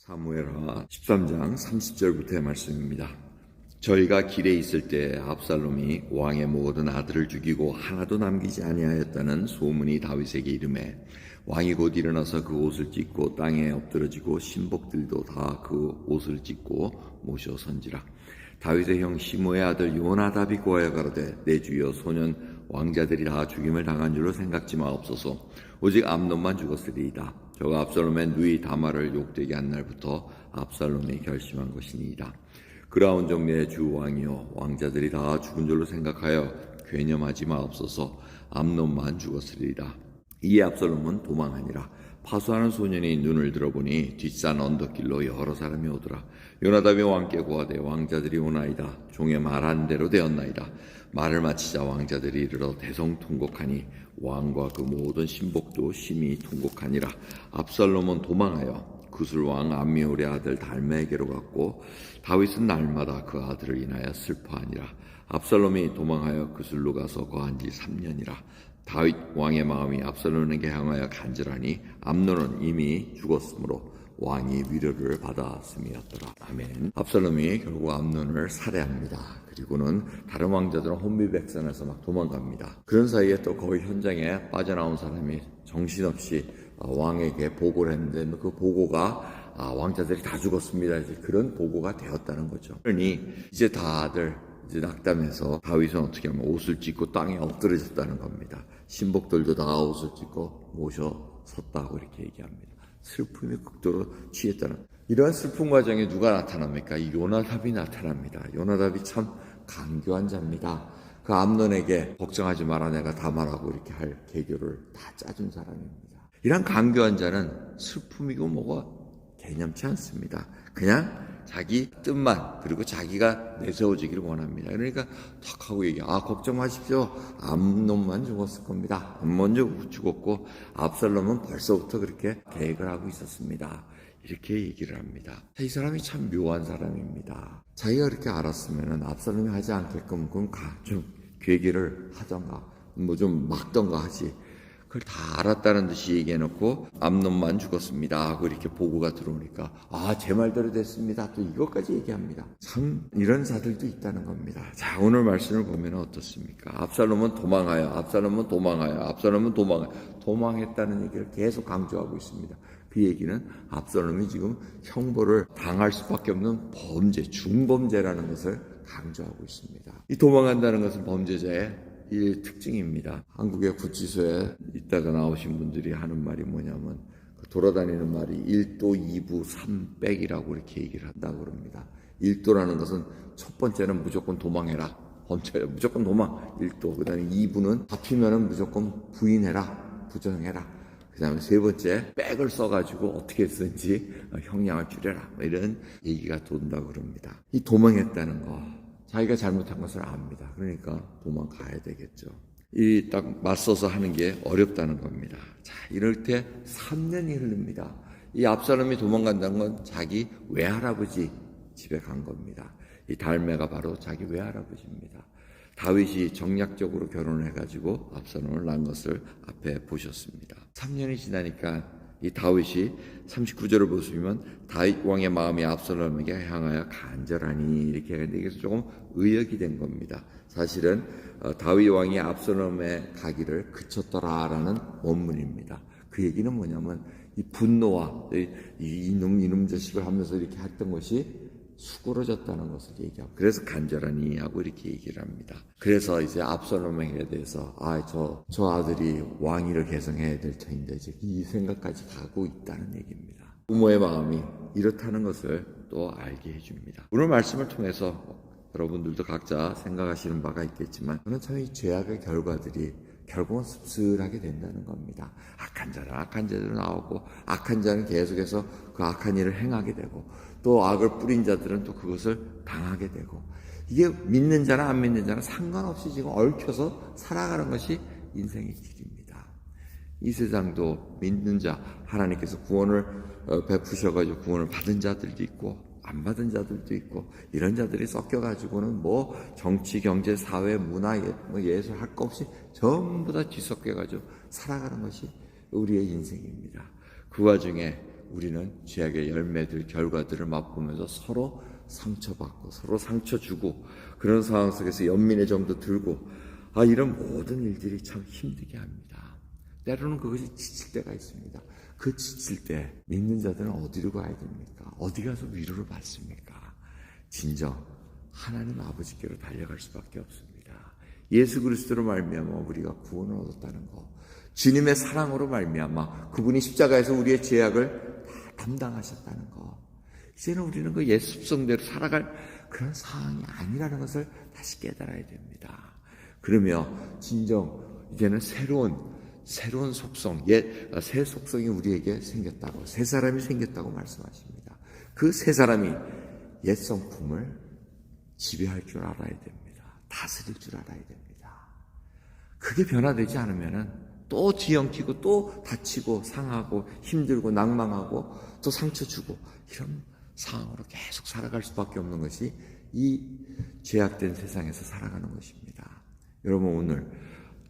사무엘하 13장 30절부터의 말씀입니다. 저희가 길에 있을 때 압살롬이 왕의 모든 아들을 죽이고 하나도 남기지 아니하였다는 소문이 다윗에게 이르매 왕이 곧 일어나서 그 옷을 찢고 땅에 엎드러지고 신복들도 다 그 옷을 찢고 모셔 선지라. 다윗의 형 시므의 아들 요나답이 고하여 가로되 내 주여 소년 왕자들이 다 죽임을 당한 줄로 생각지 마옵소서. 오직 암논만 죽었으리이다. 저가 압살롬의 누이 다말을 욕되게 한 날부터 압살롬이 결심한 것이니이다. 그라운종 내 주 왕이여 왕자들이 다 죽은 줄로 생각하여 괴념하지 마옵소서. 암논만 죽었으리이다. 이에 압살롬은 도망하니라. 파수하는 소년이 눈을 들어보니 뒷산 언덕길로 여러 사람이 오더라. 요나답이 왕께 고하되 왕자들이 오나이다. 종의 말한 대로 되었나이다. 말을 마치자 왕자들이 이르러 대성통곡하니 왕과 그 모든 신복도 심히 통곡하니라. 압살롬은 도망하여 구술왕 암미올의 아들 달메에게로 갔고 다윗은 날마다 그 아들을 인하여 슬퍼하니라. 압살롬이 도망하여 구술로 가서 거한 지 3년이라. 다윗 왕의 마음이 압살롬에게 향하여 간절하니 암논은 이미 죽었으므로 왕이 위로를 받았음이었더라. 아멘. 압살롬이 결국 암논을 살해합니다. 그리고는 다른 왕자들은 혼비백산해서 막 도망갑니다. 그런 사이에 또 거기 현장에 빠져나온 사람이 정신없이 왕에게 보고를 했는데 그 보고가 왕자들이 다 죽었습니다. 이제 그런 보고가 되었다는 거죠. 그러니 이제 다들 이제 낙담해서 다윗은 어떻게 하면 옷을 찢고 땅에 엎드러졌다는 겁니다. 신복들도 다 옷을 찢고 모셔 섰다고 이렇게 얘기합니다. 슬픔이 극도로 취했다는 이러한 슬픈 과정에 누가 나타납니까? 이 요나답이 나타납니다. 요나답이 참 간교한 자입니다. 그 암논에게 걱정하지 마라 내가 다 말하고 이렇게 할 계교를 다 짜준 사람입니다. 이런 간교한 자는 슬픔이고 뭐가 개념치 않습니다. 그냥 자기 뜻만 그리고 자기가 내세워지기를 원합니다. 그러니까 탁 하고 걱정 마십시오. 암논만 죽었을 겁니다. 먼저 죽었고 압살롬은 벌써부터 그렇게 계획을 하고 있었습니다. 이렇게 얘기를 합니다. 이 사람이 참 묘한 사람입니다. 자기가 그렇게 알았으면 압살롬이 하지 않게끔 그럼 좀 계획을 하던가 뭐 좀 막던가 하지. 그걸 다 알았다는 듯이 얘기해놓고 암논만 죽었습니다 하고 이렇게 보고가 들어오니까 제 말대로 됐습니다. 또 이것까지 얘기합니다. 참 이런 자들도 있다는 겁니다. 자, 오늘 말씀을 보면 어떻습니까? 압살롬은 도망하여 도망했다는 얘기를 계속 강조하고 있습니다. 그 얘기는 압살롬이 지금 형벌을 당할 수밖에 없는 범죄, 중범죄라는 것을 강조하고 있습니다. 이 도망간다는 것은 범죄자의 이 특징입니다. 한국의 구치소에 있다가 나오신 분들이 하는 말이 뭐냐면 돌아다니는 말이 1도, 2부, 3백이라고 이렇게 얘기를 한다고 그럽니다. 1도라는 것은 첫 번째는 무조건 도망해라. 범죄 무조건 도망 1도. 그 다음에 2부는 잡히면은 무조건 부인해라. 부정해라. 그 다음에 세 번째 백을 써가지고 어떻게 쓰든지 형량을 줄여라. 이런 얘기가 돈다고 그럽니다. 이 도망했다는 거. 자기가 잘못한 것을 압니다. 그러니까 도망가야 되겠죠. 이 딱 맞서서 하는 게 어렵다는 겁니다. 자, 이럴 때 3년이 흐릅니다. 이 압살롬이 도망간다는 건 자기 외할아버지 집에 간 겁니다. 이 달메가 바로 자기 외할아버지입니다. 다윗이 정략적으로 결혼을 해가지고 압살롬을 낳은 것을 앞에 보셨습니다. 3년이 지나니까 이 다윗이 39절을 보시면 다윗 왕의 마음이 압살롬에게 향하여 간절하니 이렇게 하는데 이게 조금 의역이 된 겁니다. 사실은 다윗 왕이 압살롬의 가기를 그쳤더라라는 원문입니다. 그 얘기는 뭐냐면 이 분노와 이놈 자식을 하면서 이렇게 했던 것이 수그러졌다는 것을 얘기하고 그래서 간절하니 하고 이렇게 얘기를 합니다. 그래서 이제 압살롬에게 대해서 저 아들이 왕위를 계승해야 될 터인데 이제 이 생각까지 가고 있다는 얘기입니다. 부모의 마음이 이렇다는 것을 또 알게 해줍니다. 오늘 말씀을 통해서 여러분들도 각자 생각하시는 바가 있겠지만 저는 참 이 죄악의 결과들이 결국은 씁쓸하게 된다는 겁니다. 악한 자들은 나오고 악한 자는 계속해서 그 악한 일을 행하게 되고 또 악을 뿌린 자들은 또 그것을 당하게 되고 이게 믿는 자나 안 믿는 자나 상관없이 지금 얽혀서 살아가는 것이 인생의 길입니다. 이 세상도 믿는 자 하나님께서 구원을 베푸셔가지고 구원을 받은 자들도 있고 안 받은 자들도 있고 이런 자들이 섞여가지고는 뭐 정치, 경제, 사회, 문화, 예술 할 것 없이 전부 다 뒤섞여가지고 살아가는 것이 우리의 인생입니다. 그 와중에 우리는 죄악의 열매들, 결과들을 맛보면서 서로 상처받고 서로 상처 주고 그런 상황 속에서 연민의 정도 들고 이런 모든 일들이 참 힘들게 합니다. 때로는 그것이 지칠 때가 있습니다. 그 지칠 때 믿는 자들은 어디로 가야 됩니까? 어디 가서 위로를 받습니까? 진정 하나님 아버지께로 달려갈 수밖에 없습니다. 예수 그리스도로 말미암아 우리가 구원을 얻었다는 것, 주님의 사랑으로 말미암아 그분이 십자가에서 우리의 죄악을 다 담당하셨다는 것, 이제는 우리는 그 옛 습성대로 살아갈 그런 상황이 아니라는 것을 다시 깨달아야 됩니다. 그러며 진정 이제는 새로운 속성, 새 속성이 우리에게 생겼다고, 새 사람이 생겼다고 말씀하십니다. 그 새 사람이 옛 성품을 지배할 줄 알아야 됩니다. 다스릴 줄 알아야 됩니다. 그게 변화되지 않으면은 또 뒤엉키고 또 다치고 상하고 힘들고 낭망하고 또 상처 주고 이런 상황으로 계속 살아갈 수밖에 없는 것이 이 죄악된 세상에서 살아가는 것입니다. 여러분, 오늘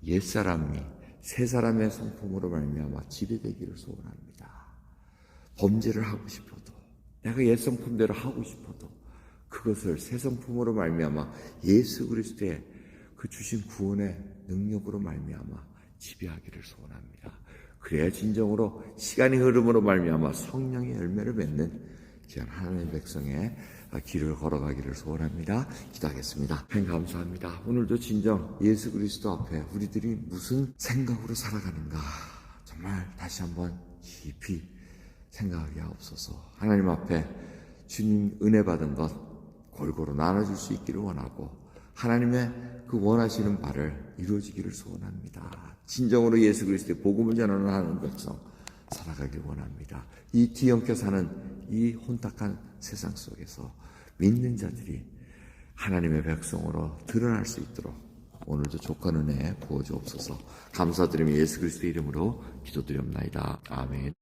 옛사람이 새 사람의 성품으로 말미암아 지배되기를 소원합니다. 범죄를 하고 싶어도, 내가 옛 성품대로 하고 싶어도 그것을 새 성품으로 말미암아 예수 그리스도의 그 주신 구원의 능력으로 말미암아 지배하기를 소원합니다. 그래야 진정으로 시간이 흐름으로 말미암아 성령의 열매를 맺는 귀한 하나님의 백성의 길을 걸어가기를 소원합니다. 기도하겠습니다. 하나님 감사합니다. 오늘도 진정 예수 그리스도 앞에 우리들이 무슨 생각으로 살아가는가 정말 다시 한번 깊이 생각하게 하옵소서. 하나님 앞에 주님 은혜 받은 것 골고루 나눠줄 수 있기를 원하고 하나님의 그 원하시는 바를 이루어지기를 소원합니다. 진정으로 예수 그리스도의 복음을 전하는 하나님 백성 살아가길 원합니다. 이 뒤엉켜 사는 이 혼탁한 세상 속에서 믿는 자들이 하나님의 백성으로 드러날 수 있도록 오늘도 족한 은혜 부어주옵소서. 감사드리며 예수 그리스도의 이름으로 기도드립나이다. 아멘.